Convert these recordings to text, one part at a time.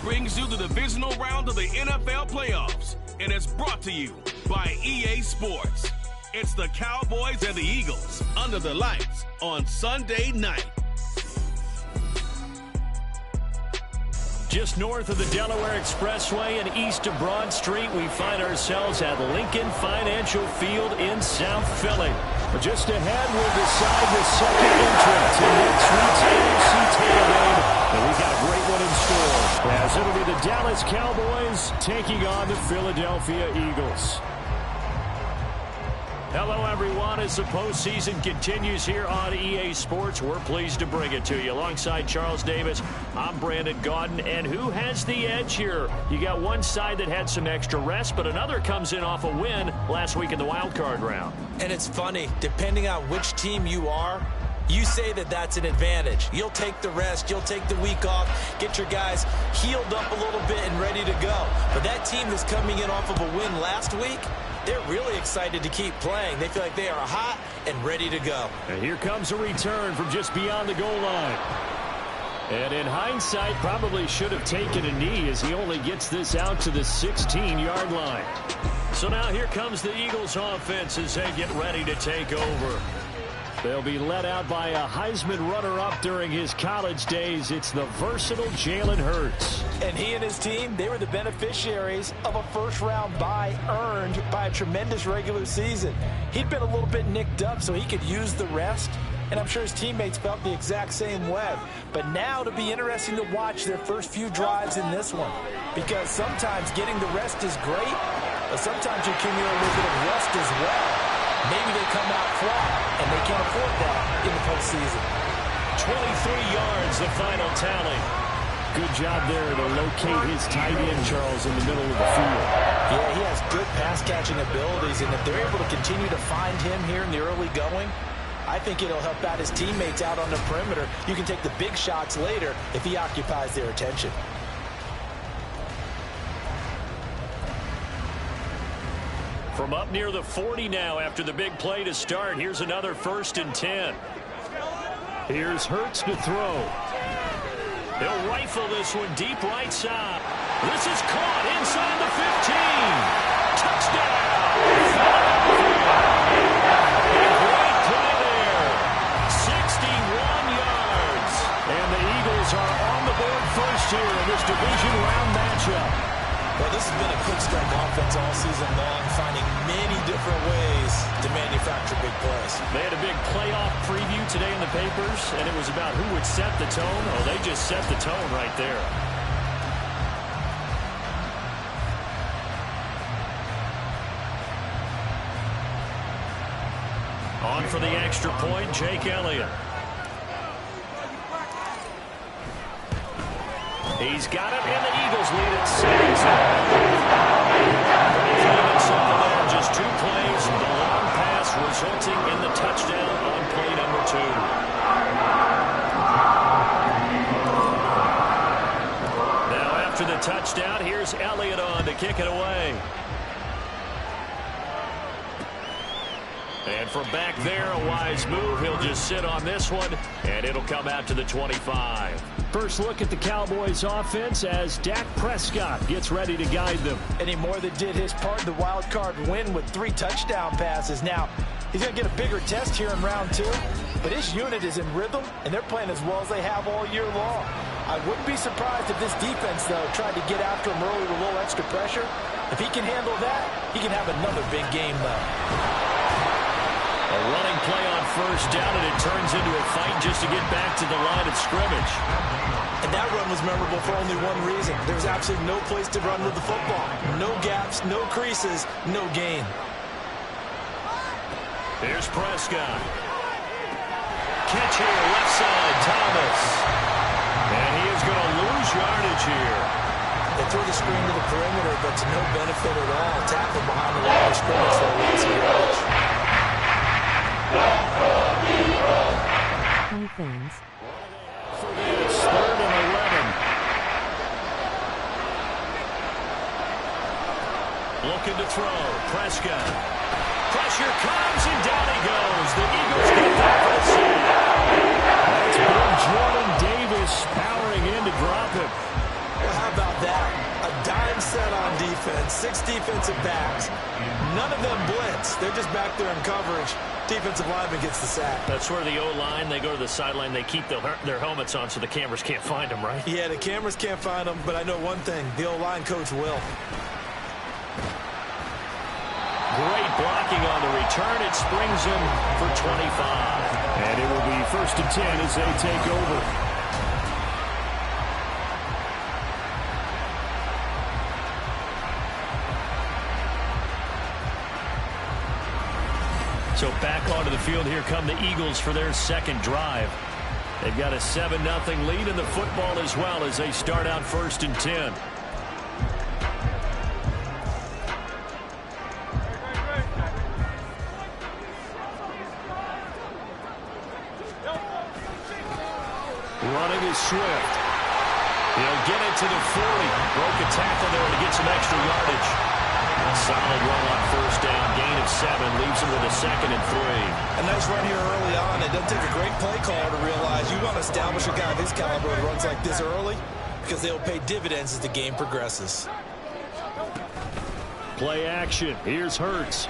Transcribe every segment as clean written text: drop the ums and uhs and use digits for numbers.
brings you the divisional round of the NFL playoffs, and it's brought to you by EA Sports. It's the Cowboys and the Eagles under the lights on Sunday night. Just north of the Delaware Expressway and east of Broad Street, we find ourselves at Lincoln Financial Field in South Philly. But just ahead, we'll decide the second entrant to next week's NFC tailgate. And we've got a great one in store, as it'll be the Dallas Cowboys taking on the Philadelphia Eagles. Hello, everyone. As the postseason continues here on EA Sports, we're pleased to bring it to you. Alongside Charles Davis, I'm Brandon Gaudin. And who has the edge here? You got one side that had some extra rest, but another comes in off a win last week in the wild card round. And it's funny, depending on which team you are, you say that that's an advantage. You'll take the rest, you'll take the week off, get your guys healed up a little bit and ready to go. But that team that's coming in off of a win last week, they're really excited to keep playing. They feel like they are hot and ready to go. And here comes a return from just beyond the goal line. And in hindsight, probably should have taken a knee as he only gets this out to the 16-yard line. So now here comes the Eagles offense as they get ready to take over. They'll be led out by a Heisman runner-up during his college days. It's the versatile Jalen Hurts. And he and his team, they were the beneficiaries of a first-round bye earned by a tremendous regular season. He'd been a little bit nicked up, so he could use the rest. And I'm sure his teammates felt the exact same way. But now it'll be interesting to watch their first few drives in this one. Because sometimes getting the rest is great, but sometimes you accumulate a little bit of rest as well. Maybe they come out flat, and they can't afford that in the postseason. 23 yards, the final tally. Good job there to locate his tight end, Charles, in the middle of the field. Yeah, he has good pass-catching abilities, and if they're able to continue to find him here in the early going, I think it'll help out his teammates out on the perimeter. You can take the big shots later if he occupies their attention. From up near the 40 now after the big play to start. Here's another 1st and 10. Here's Hurts to throw. They'll rifle this one deep right side. This is caught inside the 15. Touchdown! Great play there. 61 yards. And the Eagles are on the board first here in this division round matchup. Well, this has been a quick strike offense all season long, finding many different ways to manufacture big plays. They had a big playoff preview today in the papers, and it was about who would set the tone. Oh, they just set the tone right there. On for the extra point, Jake Elliott. He's got it, and the Eagles lead at 6. Just 2 plays, the long pass resulting in the touchdown on play number 2. Now after the touchdown, here's Elliott on to kick it away. And from back there, a wise move. He'll just sit on this one, and it'll come out to the 25. First look at the Cowboys offense as Dak Prescott gets ready to guide them. And he more than did his part in the wild card win with 3 touchdown passes. Now, he's going to get a bigger test here in round 2, but his unit is in rhythm, and they're playing as well as they have all year long. I wouldn't be surprised if this defense, though, tried to get after him early with a little extra pressure. If he can handle that, he can have another big game, though. A running play on first down, and it turns into a fight just to get back to the line of scrimmage. And that run was memorable for only one reason. There was absolutely no place to run with the football. No gaps, no creases, no gain. Here's Prescott. Catch here, left side, Thomas. And he is going to lose yardage here. They threw the screen to the perimeter, but to no benefit at all. Tackle behind the line of scrimmage, so lots of yardage. Fans. For this, 3rd and 11. Looking to throw. Prescott. Pressure comes, and down he goes. The Eagles get that for the seed. That's big Jordan Davis powering in to drop him. Well, how about set on defense, 6 defensive backs. None of them blitz. They're just back there in coverage. Defensive lineman gets the sack. That's where the O-line, they go to the sideline, they keep their helmets on so the cameras can't find them, right? Yeah, the cameras can't find them, but I know one thing. The O-line coach will. Great blocking on the return. It springs him for 25. And it will be 1st and 10 as they take over. So back onto the field, here come the Eagles for their second drive. They've got a 7-0 lead in the football as well as they start out 1st and 10. Running is Swift. He'll get it to the 40. Broke a tackle there to get some extra yardage. Solid run on 1st down. Gain of 7. Leaves him with a 2nd and 3. A nice run here early on. It doesn't take a great play caller to realize you want to establish a guy of his caliber who runs like this early because they'll pay dividends as the game progresses. Play action. Here's Hurts.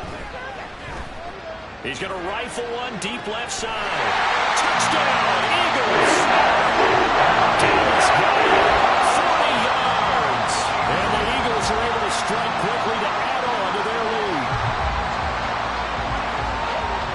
He's going to rifle one deep left side. Touchdown, Eagles! Dallas got it. 40 yards. And the Eagles are able to strike quickly to add on to their lead.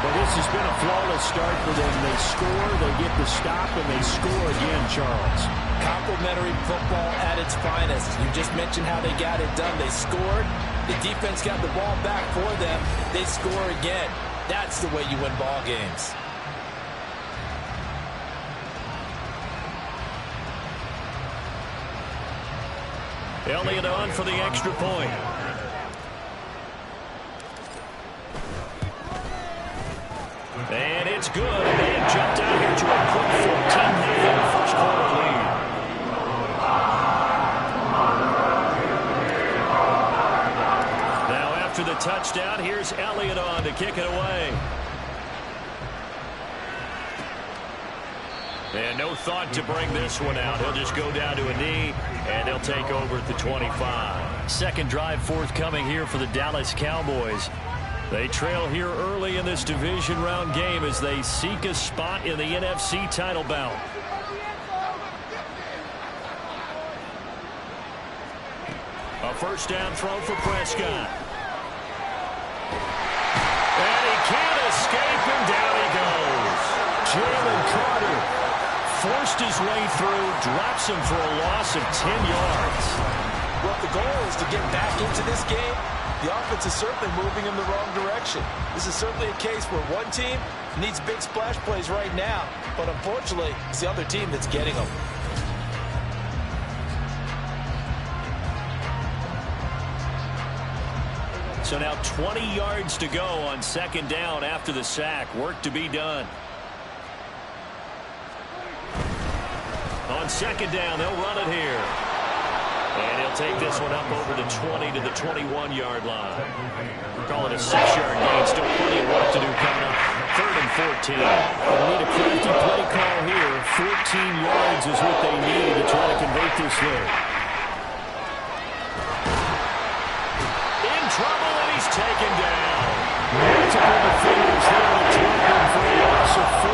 Well, this has been a flawless start for them. They score, they get the stop, and they score again, Charles. Complimentary football at its finest. You just mentioned how they got it done. They scored. The defense got the ball back for them. They score again. That's the way you win ball games. Elliott on for the extra point. And it's good. And they have jumped out here to a quick 14-0 first quarter lead. Now after the touchdown, here's Elliott on to kick it away. And no thought to bring this one out. He'll just go down to a knee, and they'll take over at the 25. Second drive forthcoming here for the Dallas Cowboys. They trail here early in this division round game as they seek a spot in the NFC title bout. A first down throw for Prescott. And he can't escape, and down he goes. Jalen Carter Forced his way through, drops him for a loss of 10 yards. Well, the goal is to get back into this game. The offense is certainly moving in the wrong direction. This is certainly a case where one team needs big splash plays right now, but unfortunately, it's the other team that's getting them. So now 20 yards to go on second down after the sack. Work to be done. On second down, they'll run it here. And he'll take this one up over the 20 to the 21-yard line. Call it a 6-yard gain. Still plenty of work to do coming up. 3rd and 14. They need a crafty play call here. 14 yards is what they need to try to convert this there. In trouble, and he's taken down. Multiple defenders there to tackle for a loss of 4.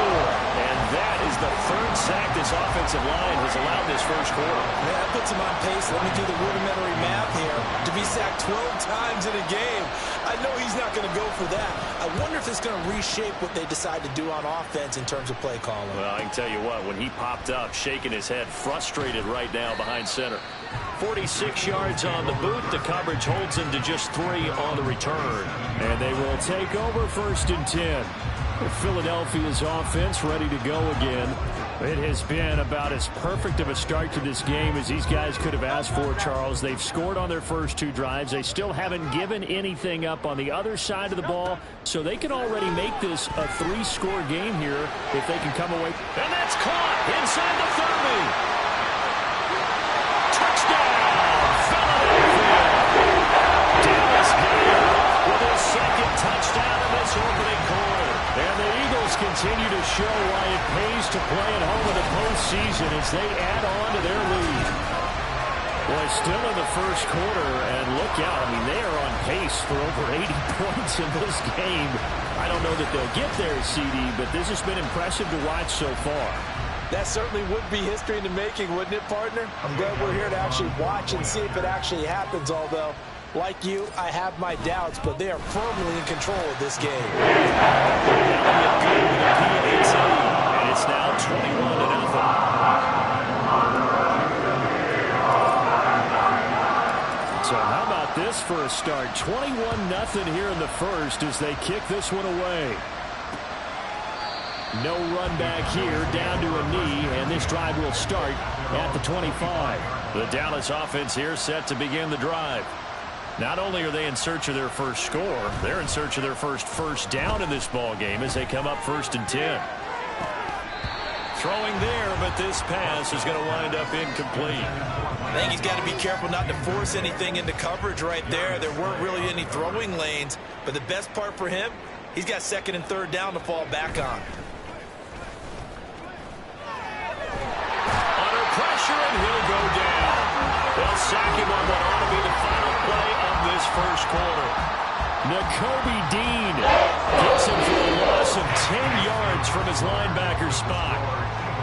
And that is the 3rd sack this offensive line has allowed this first quarter. Man, that puts him on pace. Let me do the rudimentary math here. To be sacked 12 times in a game, I know he's not going to go for that. I wonder if it's going to reshape what they decide to do on offense in terms of play calling. Well, I can tell you what, when he popped up, shaking his head, frustrated right now behind center. 46 yards on the boot. The coverage holds him to just 3 on the return. And they will take over 1st and 10. Philadelphia's offense ready to go again. It has been about as perfect of a start to this game as these guys could have asked for, Charles. They've scored on their first 2 drives. They still haven't given anything up on the other side of the ball, so they can already make this a 3-score game here if they can come away. And that's caught inside the 30. Touchdown, Philadelphia. Dallas Goedert with his 2nd touchdown in this opening quarter. And the Eagles continue to show why it pays to play at home in the postseason as they add on to their lead. Boy, Still in the first quarter, and look out. I mean, they are on pace for over 80 points in this game. I don't know that they'll get there, CD, but this has been impressive to watch so far. That certainly would be history in the making, wouldn't it, partner? I'm glad we're here to actually watch and see if it actually happens, although, like you, I have my doubts, but they are firmly in control of this game. And it's now 21-0. So how about this for a start? 21-0 here in the first as they kick this one away. No run back here, down to a knee, and this drive will start at the 25. The Dallas offense here set to begin the drive. Not only are they in search of their first score, they're in search of their first down in this ball game as they come up 1st and 10. Throwing there, but this pass is going to wind up incomplete. I think he's got to be careful not to force anything into coverage right there. There weren't really any throwing lanes, but the best part for him, he's got 2nd and 3rd down to fall back on. Under pressure, and he'll go down. They'll sack him on what ought to be the final play of this first quarter. Nakobe Dean gets him for a loss of 10 yards from his linebacker spot.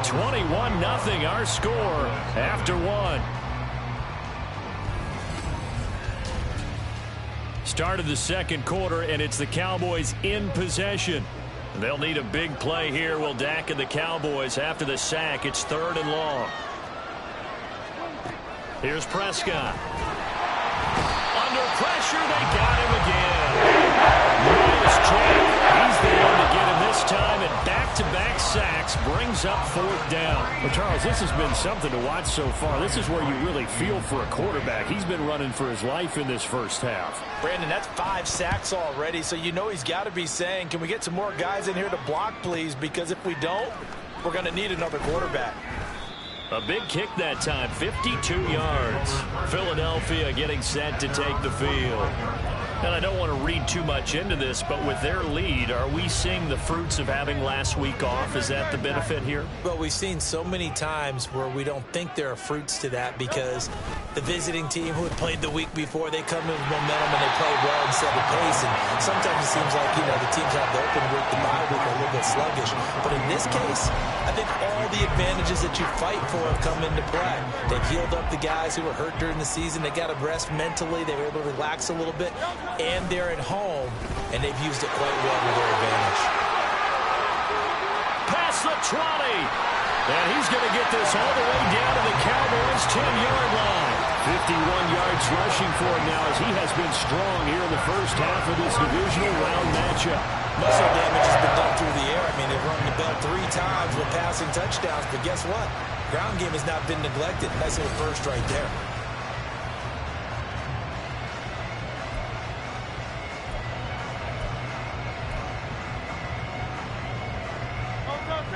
21-0 our score after 1. Start of the second quarter, and it's the Cowboys in possession. They'll need a big play here. Will Dak and the Cowboys after the sack. It's 3rd and long. Here's Prescott. Under pressure, they got him again. Nice check. He's the one to get him this time, and back-to-back sacks brings up 4th down. Well, Charles, this has been something to watch so far. This is where you really feel for a quarterback. He's been running for his life in this first half. Brandon, that's 5 sacks already, so you know he's got to be saying, can we get some more guys in here to block, please? Because if we don't, we're going to need another quarterback. A big kick that time, 52 yards. Philadelphia getting set to take the field. And I don't want to read too much into this, but with their lead, are we seeing the fruits of having last week off? Is that the benefit here? Well, we've seen so many times where we don't think there are fruits to that because the visiting team who had played the week before, they come in with momentum and they play well and set the pace. And sometimes it seems like, you know, the teams have the open week, the bye week are a little bit sluggish. But in this case, I think all the advantages that you fight for have come into play. They've healed up the guys who were hurt during the season. They got to rest mentally. They were able to relax a little bit. And they're at home, and they've used it quite well to their advantage. Past the 20. And he's going to get this all the way down to the Cowboys' 10-yard line. 51 yards rushing for him now as he has been strong here in the first half of this divisional round matchup. Muscle damage has been done through the air. I mean, they've run the bell 3 times with passing touchdowns, but guess what? Ground game has not been neglected. Nice little burst right there.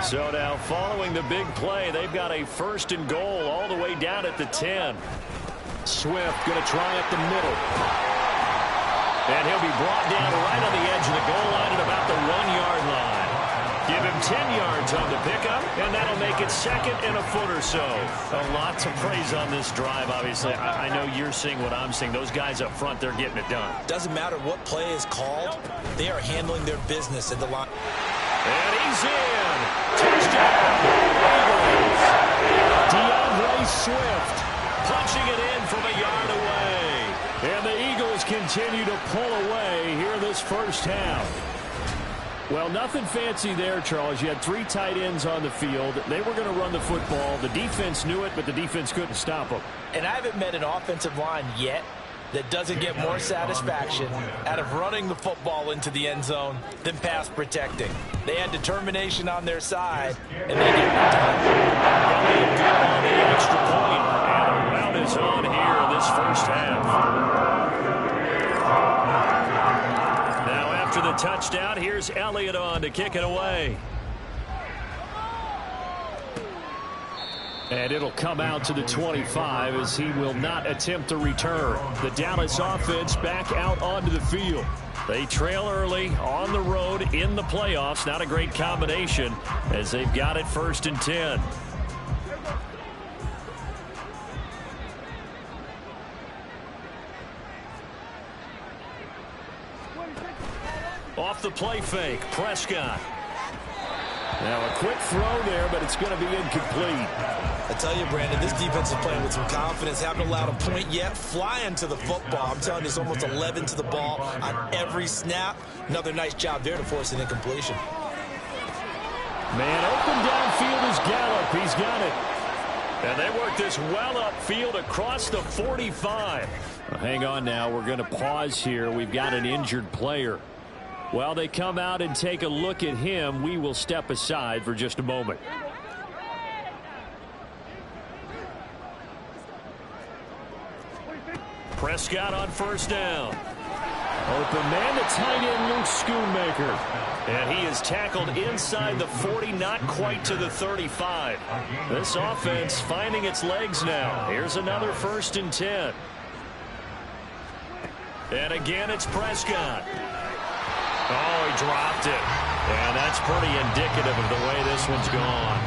So now following the big play, they've got a 1st and goal all the way down at the 10. Swift going to try up the middle. And he'll be brought down right on the edge of the goal line at about the 1-yard line. Give him 10 yards on the pickup, and that'll make it 2nd and a foot or so. A lot to praise on this drive, obviously. I know you're seeing what I'm seeing. Those guys up front, they're getting it done. Doesn't matter what play is called. They are handling their business at the line. And he's in. Touchdown, Eagles. DeAndre Swift punching it in from a yard away. And the Eagles continue to pull away here this first half. Well, nothing fancy there, Charles. You had 3 tight ends on the field. They were going to run the football. The defense knew it, but the defense couldn't stop them. And I haven't met an offensive line yet that doesn't get more satisfaction out of running the football into the end zone than pass protecting. They had determination on their side, and they got it done. On the extra point, and a rout is on here in this first half. Now after the touchdown, here's Elliott on to kick it away. And it'll come out to the 25 as he will not attempt to return. The Dallas offense back out onto the field. They trail early on the road in the playoffs. Not a great combination as they've got it 1st and 10. Off the play fake, Prescott. Now a quick throw there, but it's going to be incomplete. I tell you, Brandon, this defense is playing with some confidence. Haven't allowed a point yet. Flying to the football. I'm telling you, it's almost 11 to the ball on every snap. Another nice job there to force an incompletion. Man open downfield is Gallup. He's got it. And they work this well upfield across the 45. Well, hang on now. We're going to pause here. We've got an injured player. While they come out and take a look at him, we will step aside for just a moment. Prescott on first down. Open man, the tight end, Luke Schoonmaker. And he is tackled inside the 40, not quite to the 35. This offense finding its legs now. Here's another 1st and 10. And again, it's Prescott. Oh, he dropped it. And that's pretty indicative of the way this one's gone.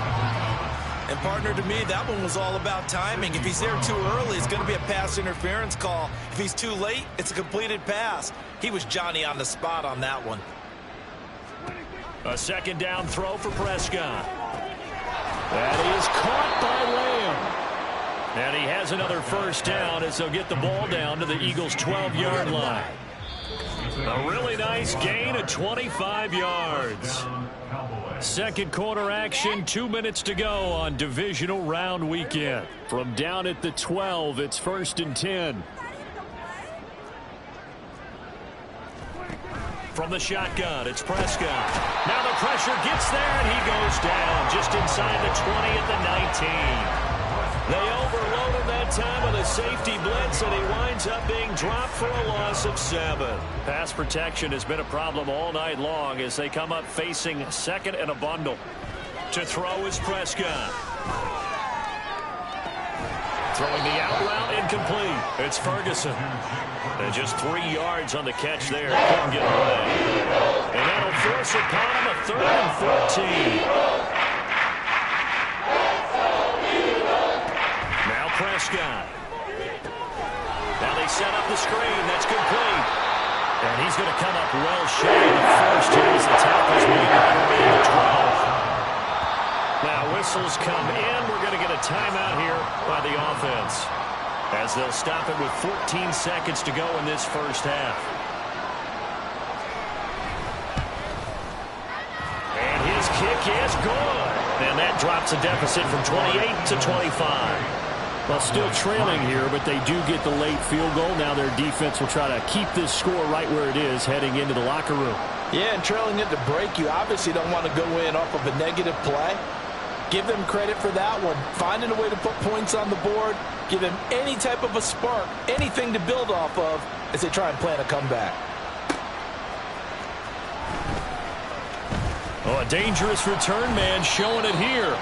And, partner, to me, that one was all about timing. If he's there too early, it's going to be a pass interference call. If he's too late, it's a completed pass. He was Johnny on the spot on that one. A 2nd down throw for Prescott. That is caught by Lamb. And he has another 1st down as they'll get the ball down to the Eagles' 12-yard line. A really nice gain of 25 yards. 2nd quarter action, 2 minutes to go on divisional round weekend. From down at the 12, it's 1st and 10. From the shotgun, it's Prescott. Now the pressure gets there, and he goes down just inside the 20 at the 19. They overload him that time with a safety blitz, and he winds up being dropped for a loss of 7. Pass protection has been a problem all night long as they come up facing 2nd and a bundle. To throw is Prescott. Throwing the out route, incomplete. It's Ferguson. And just 3 yards on the catch there. Couldn't get away. And that'll force upon him a 3rd and 14. Now Prescott. Now they set up the screen. That's complete. And he's going to come up well shy of the first here as the tackle's made all the way to the 12. Now whistles come in. We're going to get a timeout here by the offense, as they'll stop it with 14 seconds to go in this first half. And his kick is good. And that drops a deficit from 28 to 25. Well, still trailing here, but they do get the late field goal. Now their defense will try to keep this score right where it is heading into the locker room. Yeah, and trailing at the break, you obviously don't want to go in off of a negative play. Give them credit for that one. Finding a way to put points on the board. Give them any type of a spark, anything to build off of as they try and plan a comeback. Oh, a dangerous return man showing it here.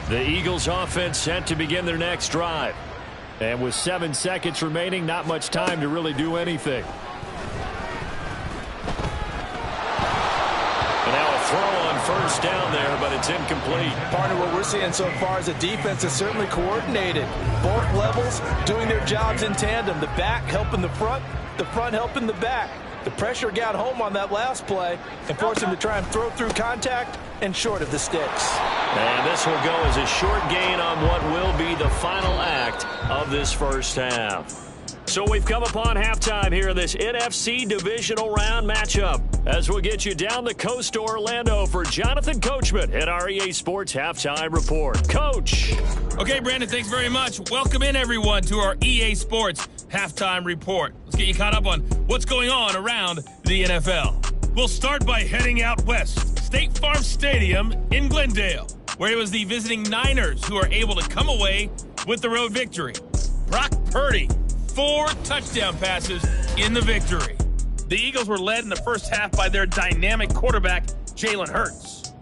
The Eagles offense set to begin their next drive. And with 7 seconds remaining, not much time to really do anything. And now a throw on first down there, but it's incomplete. Partner, what we're seeing so far is the defense is certainly coordinated. Both levels doing their jobs in tandem. The back helping the front helping the back. The pressure got home on that last play and forced him to try and throw through contact and short of the sticks. And this will go as a short gain on what will be the final act of this first half. So we've come upon halftime here in this NFC divisional round matchup, as we'll get you down the coast to Orlando for Jonathan Coachman at our EA Sports Halftime Report. Coach. Okay, Brandon, thanks very much. Welcome in, everyone, to our EA Sports Halftime Report. Let's get you caught up on what's going on around the NFL. We'll start by heading out west. State Farm Stadium in Glendale, where it was the visiting Niners who are able to come away with the road victory. Brock Purdy, 4 touchdown passes in the victory. The Eagles were led in the first half by their dynamic quarterback, Jalen Hurts.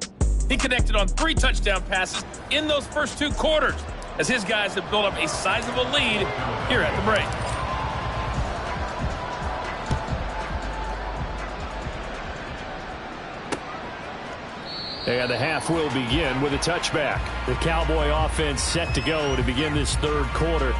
He connected on 3 touchdown passes in those first 2 quarters. as his guys have built up a sizable lead here at the break. And the half will begin with a touchback. The Cowboy offense set to go to begin this third quarter.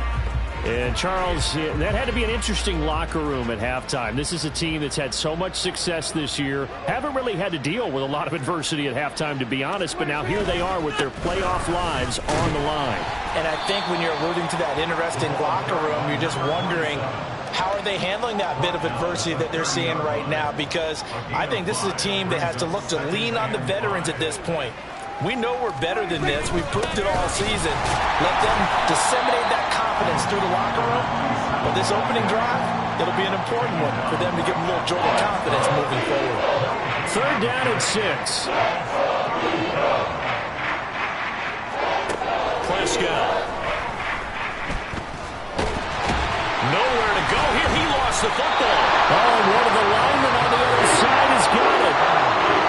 And, Charles, that had to be an interesting locker room at halftime. This is a team that's had so much success this year. Haven't really had to deal with a lot of adversity at halftime, to be honest. But now here they are with their playoff lives on the line. And I think when you're alluding to that interesting locker room, you're just wondering, how are they handling that bit of adversity that they're seeing right now? Because I think this is a team that has to look to lean on the veterans at this point. We know we're better than this. We've proved it all season. Let them disseminate that confidence through the locker room. But this opening drive, it'll be an important one for them to give them a little jolt of confidence moving forward. Third down and 6. Prescott. Nowhere to go here. He lost the football. Oh, and one of the linemen on the other side has got it.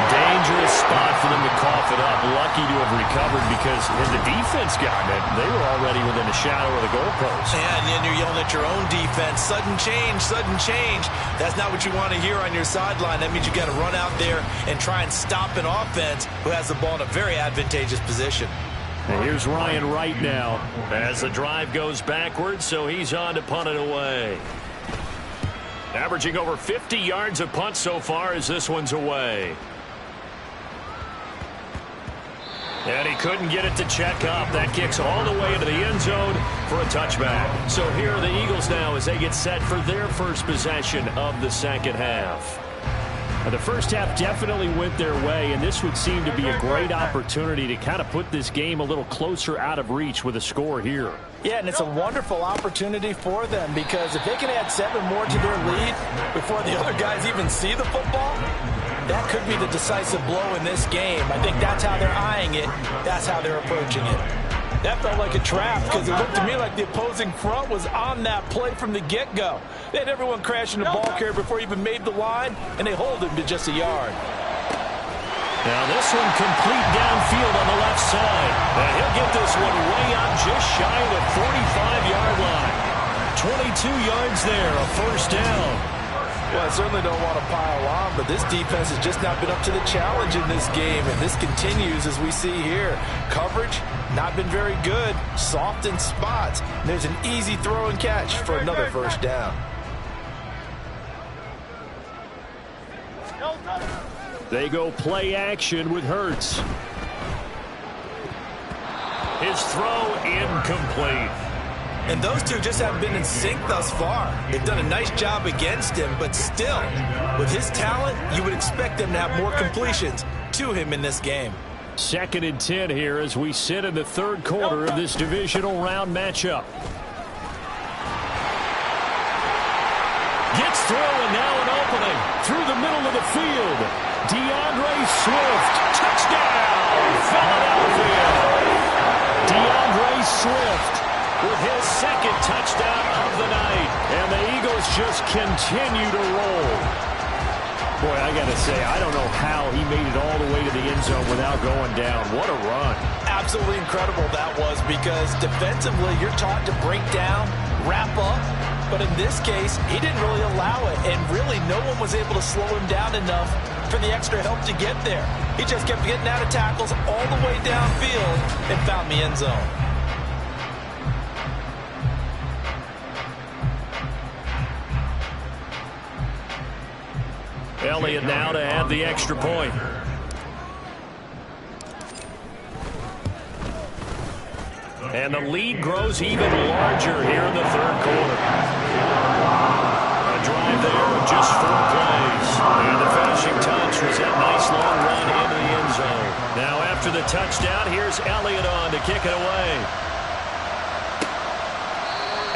Dangerous spot for them to cough it up. Lucky to have recovered because had the defense gotten it, they were already within a shadow of the goalpost. Yeah, and then you're yelling at your own defense. Sudden change, sudden change. That's not what you want to hear on your sideline. That means you got to run out there and try and stop an offense who has the ball in a very advantageous position. And here's Ryan Wright now. As the drive goes backwards, so he's on to punt it away. Averaging over 50 yards of punt so far as this one's away. And he couldn't get it to check up. That kicks all the way into the end zone for a touchback. So here are the Eagles now as they get set for their first possession of the second half. The first half definitely went their way, and this would seem to be a great opportunity to kind of put this game a little closer out of reach with a score here. Yeah, and it's a wonderful opportunity for them because if they can add 7 more to their lead before the other guys even see the football, that could be the decisive blow in this game. I think that's how they're eyeing it. That's how they're approaching it. That felt like a trap because it looked to me like the opposing front was on that play from the get-go. They had everyone crashing the ball carrier before he even made the line, and they hold him to just a yard. Now this one complete downfield on the left side. And he'll get this one way out just shy of the 45-yard line. 22 yards there, a first down. Well, I certainly don't want to pile on, but this defense has just not been up to the challenge in this game, and this continues as we see here. Coverage, not been very good, soft in spots. And there's an easy throw and catch for another first down. They go play action with Hurts. His throw incomplete. And those two just haven't been in sync thus far. They've done a nice job against him, but still, with his talent, you would expect them to have more completions to him in this game. 2nd and 10 here as we sit in the third quarter of this divisional round matchup. Gets through, and now an opening through the middle of the field. DeAndre Swift, touchdown, Philadelphia. DeAndre Swift with his second touchdown of the night. And the Eagles just continue to roll. Boy, I got to say, I don't know how he made it all the way to the end zone without going down. What a run. Absolutely incredible that was because defensively you're taught to break down, wrap up. But in this case, he didn't really allow it. And really, no one was able to slow him down enough for the extra help to get there. He just kept getting out of tackles all the way downfield and found the end zone. Elliott now to add the extra point. And the lead grows even larger here in the third quarter. A drive there of just 4 plays. And the finishing touch was that nice long run into the end zone. Now after the touchdown, here's Elliott on to kick it away.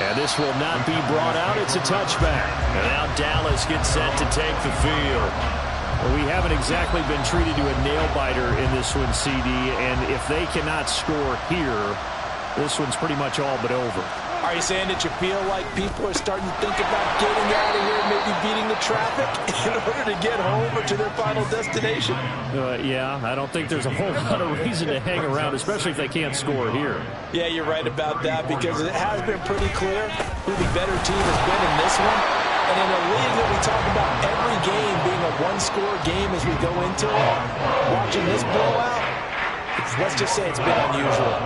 And this will not be brought out. It's a touchback. And now Dallas gets set to take the field. Well, we haven't exactly been treated to a nail-biter in this one, CD. And if they cannot score here, this one's pretty much all but over. Are Are you saying that you feel like people are starting to think about getting out of here, maybe beating the traffic in order to get home or to their final destination? Yeah, I don't think there's a whole lot of reason to hang around, especially if they can't score here. Yeah, you're right about that, because it has been pretty clear who the better team has been in this one. And in a league that we talk about every game being a one-score game as we go into it, watching this blowout, let's just say it's been unusual.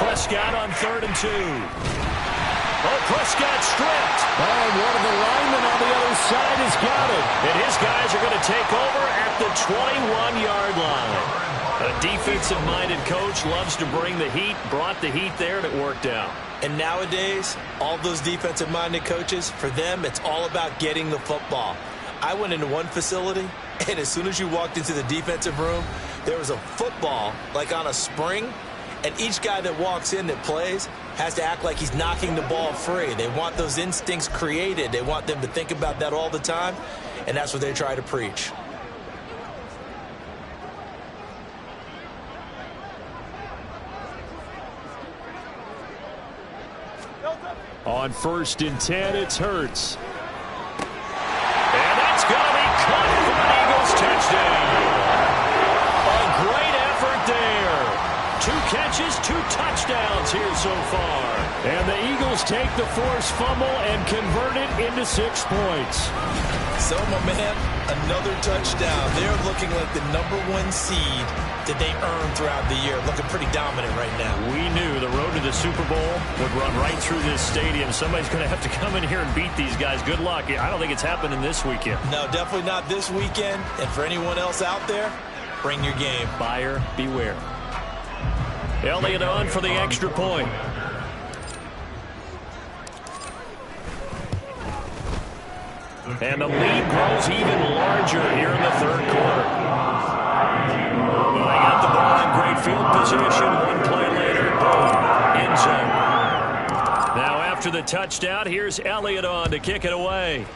Prescott on 3rd and 2. Oh, Prescott stripped. Oh, one of the linemen on the other side has got it. And his guys are going to take over at the 21-yard line. A defensive-minded coach loves to bring the heat, brought the heat there, and it worked out. And nowadays, all those defensive-minded coaches, for them, it's all about getting the football. I went into one facility, and as soon as you walked into the defensive room, there was a football, like on a spring, and each guy that walks in that plays has to act like he's knocking the ball free. They want those instincts created. They want them to think about that all the time, and that's what they try to preach. On 1st and 10, it's Hurts. And that's going to be caught for an Eagles touchdown. A great effort there. 2 catches, 2 touchdowns here so far. And the Eagles take the forced fumble and convert it into 6 points. So, my man, another touchdown. They're looking like the #1 seed that they earned throughout the year. Looking pretty dominant right now. We knew the road to the Super Bowl would run right through this stadium. Somebody's going to have to come in here and beat these guys. Good luck. I don't think it's happening this weekend. No, definitely not this weekend. And for anyone else out there, bring your game. Buyer beware. Elliott on for the extra point. And the lead grows even larger here in the 3rd quarter. They got the ball in great field position. 1 play later, boom, end zone. Now after the touchdown, here's Elliott on to kick it away.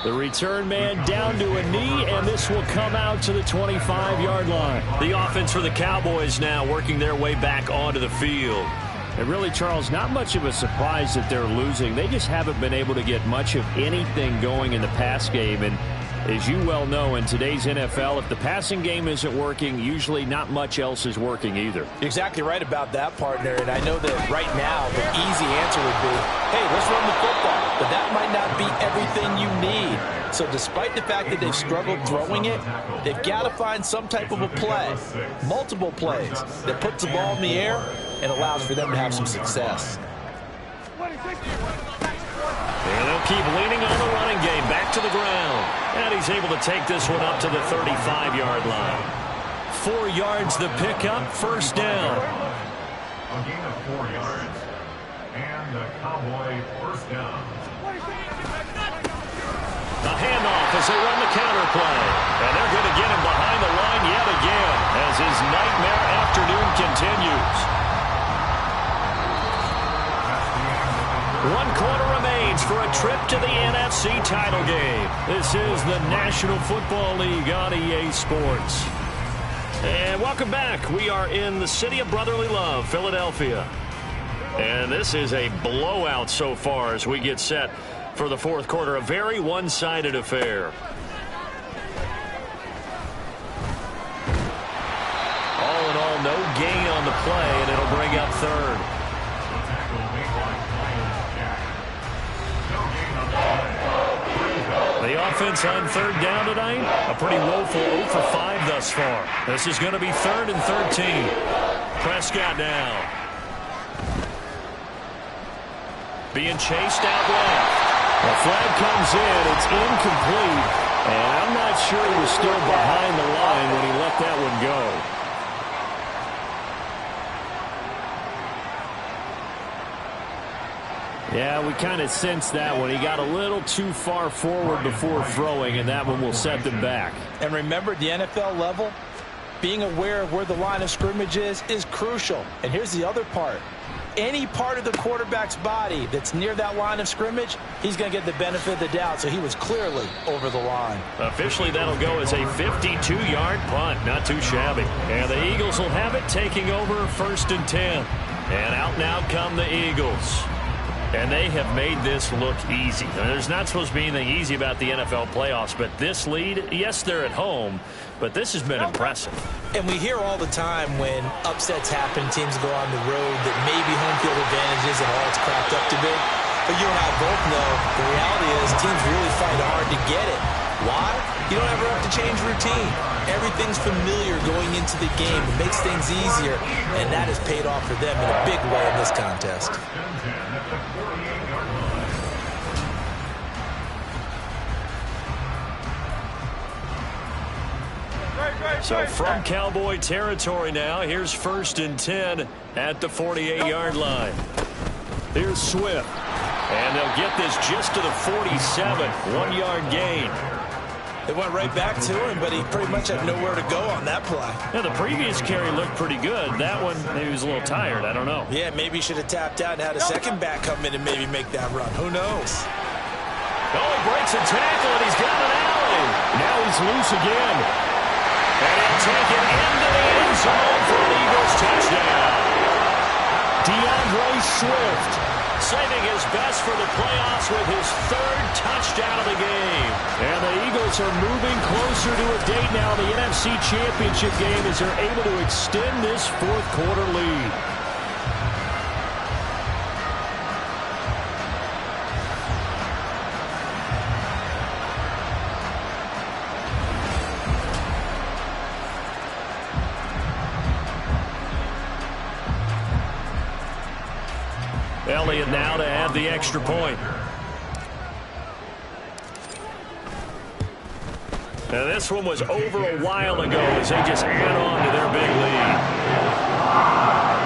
The return man down to a knee, and this will come out to the 25-yard line. The offense for the Cowboys now working their way back onto the field. And really, Charles, not much of a surprise that they're losing. They just haven't been able to get much of anything going in the pass game. And as you well know, in today's NFL, if the passing game isn't working, usually not much else is working either. You're exactly right about that, partner. And I know that right now the easy answer would be, hey, let's run the football. But that might not be everything you need. So despite the fact that they've struggled throwing it, they've got to find some type of a play, multiple plays, that puts the ball in the air and allows for them to have some success. And they'll keep leaning on the running game, back to the ground. And he's able to take this one up to the 35-yard line. 4 yards the pickup, 1st down. A gain of 4 yards. And the Cowboy 1st down. A handoff as they run the counter play. And they're going to get him behind the line yet again as his nightmare afternoon continues. 1 quarter remains for a trip to the NFC title game. This is the National Football League on EA Sports. And welcome back. We are in the city of brotherly love, Philadelphia. And this is a blowout so far as we get set for the 4th quarter. A very one-sided affair. All in all, no gain on the play, and it'll bring up 3rd. The offense on 3rd down tonight, a pretty woeful 0 for 5 thus far. This is going to be 3rd and 13. Prescott now. Being chased out left. The flag comes in. It's incomplete. And I'm not sure he was still behind the line when he let that one go. Yeah, we kind of sensed that one. He got a little too far forward before throwing, and that one will set them back. And remember, at the NFL level, being aware of where the line of scrimmage is crucial. And here's the other part. any part of the quarterback's body that's near that line of scrimmage, he's going to get the benefit of the doubt. So he was clearly over the line. Officially, that'll go as a 52-yard punt. Not too shabby. And the Eagles will have it, taking over 1st and 10. And out now come the Eagles. And they have made this look easy. There's not supposed to be anything easy about the NFL playoffs, but this lead, yes, they're at home, but this has been impressive. And we hear all the time when upsets happen, teams go on the road, that maybe home field advantage isn't all it's cracked up to be. But you and I both know the reality is teams really fight hard to get it. Why? You don't ever have to change routine. Everything's familiar going into the game. It makes things easier, and that has paid off for them in a big way in this contest. So from Cowboy territory now, here's 1st and 10 at the 48-yard line. Here's Swift. And they'll get this just to the 47, 1-yard gain. They went right back to him, but he pretty much had nowhere to go on that play. Yeah, the previous carry looked pretty good. That one, maybe he was a little tired. I don't know. Yeah, maybe he should have tapped out and had a second back come in and maybe make that run. Who knows? Oh, he breaks a tackle, and he's got an alley. Now he's loose again. And he'll take it into the end zone for an Eagles touchdown. DeAndre Swift saving his best for the playoffs with his 3rd touchdown of the game. And the Eagles are moving closer to a date now in the NFC Championship game as they're able to extend this 4th quarter lead. Elliott now to add the extra point. Now this one was over a while ago as they just add on to their big lead.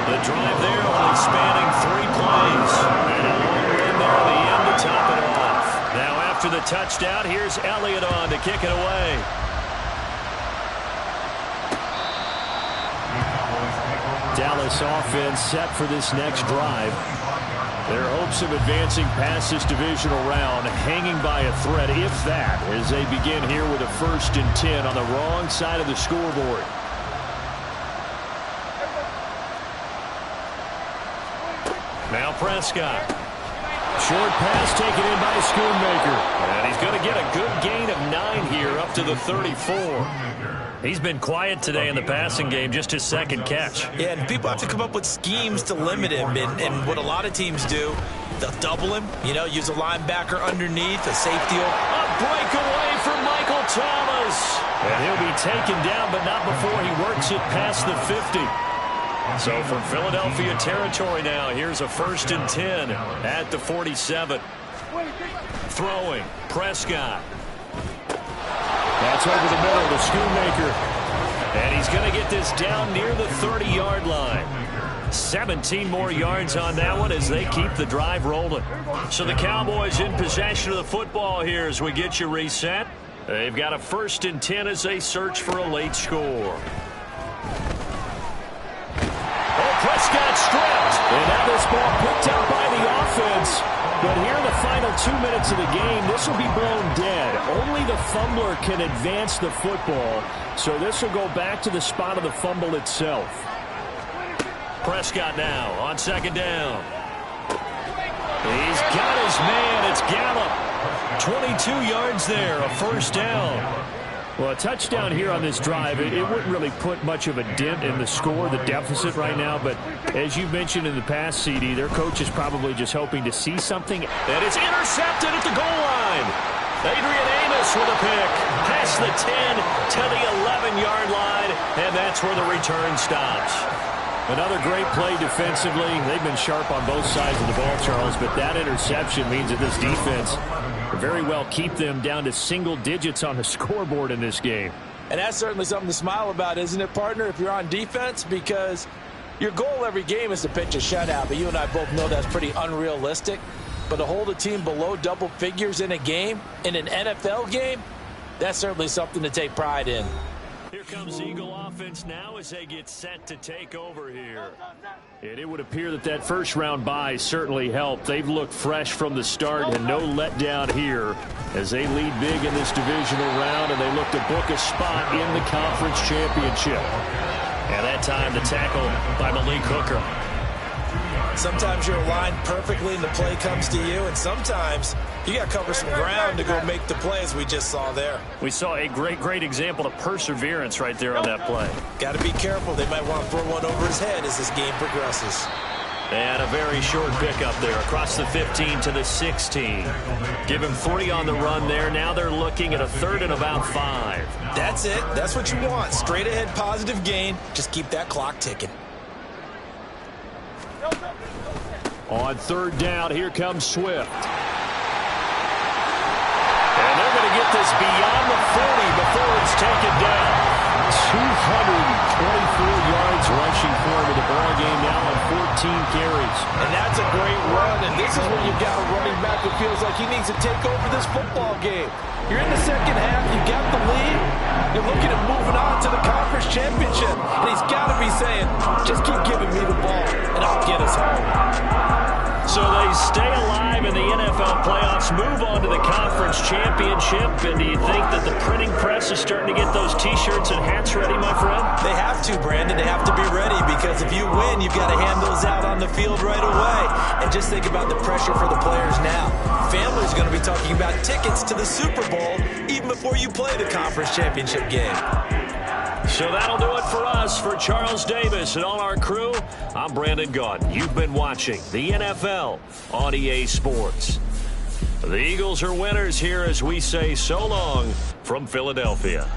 The drive there only spanning 3 plays. And a long run there at the end to top it off. Now after the touchdown, here's Elliott on to kick it away. Dallas offense set for this next drive. Their hopes of advancing past this divisional round hanging by a thread, if that, as they begin here with a 1st and 10 on the wrong side of the scoreboard. Now Prescott. Short pass taken in by Schoonmaker. And he's going to get a good gain of 9 here up to the 34. He's been quiet today in the passing game, just his 2nd catch. Yeah, and people have to come up with schemes to limit him. And what a lot of teams do, they'll double him, use a linebacker underneath, a safety. A breakaway for Michael Thomas. And he'll be taken down, but not before he works it past the 50. So from Philadelphia territory now, here's a 1st and 10 at the 47. Throwing, Prescott. That's over the middle to Schoonmaker. And he's going to get this down near the 30-yard line. 17 more yards on that one as they keep the drive rolling. So the Cowboys in possession of the football here as we get you reset. They've got a 1st and 10 as they search for a late score. Prescott stripped. And now this ball picked up by the offense. But here in the final 2 minutes of the game, this will be blown dead. Only the fumbler can advance the football. So this will go back to the spot of the fumble itself. Prescott now on 2nd down. He's got his man. It's Gallup. 22 yards there, a 1st down. Well, a touchdown here on this drive, it wouldn't really put much of a dent in the score, the deficit right now. But as you mentioned in the past, CD, their coach is probably just hoping to see something. That is intercepted at the goal line. Adrian Amos with a pick. Past the 10 to the 11-yard line, and that's where the return stops. Another great play defensively. They've been sharp on both sides of the ball, Charles, but that interception means that this defense very well keep them down to single digits on the scoreboard in this game. And that's certainly something to smile about, isn't it, partner, if you're on defense? Because your goal every game is to pitch a shutout, but you and I both know that's pretty unrealistic. But to hold a team below double figures in a game, in an NFL game, that's certainly something to take pride in. Here comes Eagle offense now as they get set to take over here. And it would appear that that first-round bye certainly helped. They've looked fresh from the start and no letdown here as they lead big in this divisional round, and they look to book a spot in the conference championship. And that time the tackle by Malik Hooker. Sometimes you're aligned perfectly and the play comes to you, and sometimes you got to cover some ground to go make the play, as we just saw there. We saw a great example of perseverance right there on that play. Got to be careful. They might want to throw one over his head as this game progresses. And a very short pickup there across the 15 to the 16. Give him 3 on the run there. Now they're looking at a 3rd and about 5. That's it. That's what you want. Straight ahead positive gain. Just keep that clock ticking. On 3rd down, here comes Swift. And they're going to get this beyond the 40 before it's taken down. 224 yards rushing for him in the ball game now on 14 carries. And that's a great run, and this is when you've got a running back who feels like he needs to take over this football game. You're in the second half, you got the lead, you're looking at moving on to the conference championship, and he's got to be saying, just keep giving me the ball, and I'll get us home. So they stay alive in the NFL playoffs, move on to the conference championship. And do you think that the printing press is starting to get those T-shirts and hats ready, my friend? They have to, Brandon. They have to be ready, because if you win, you've got to hand those out on the field right away. And just think about the pressure for the players now. Families are going to be talking about tickets to the Super Bowl even before you play the conference championship game. So that'll do it for us. For Charles Davis and all our crew, I'm Brandon Gaudin. You've been watching the NFL on EA Sports. The Eagles are winners here as we say so long from Philadelphia.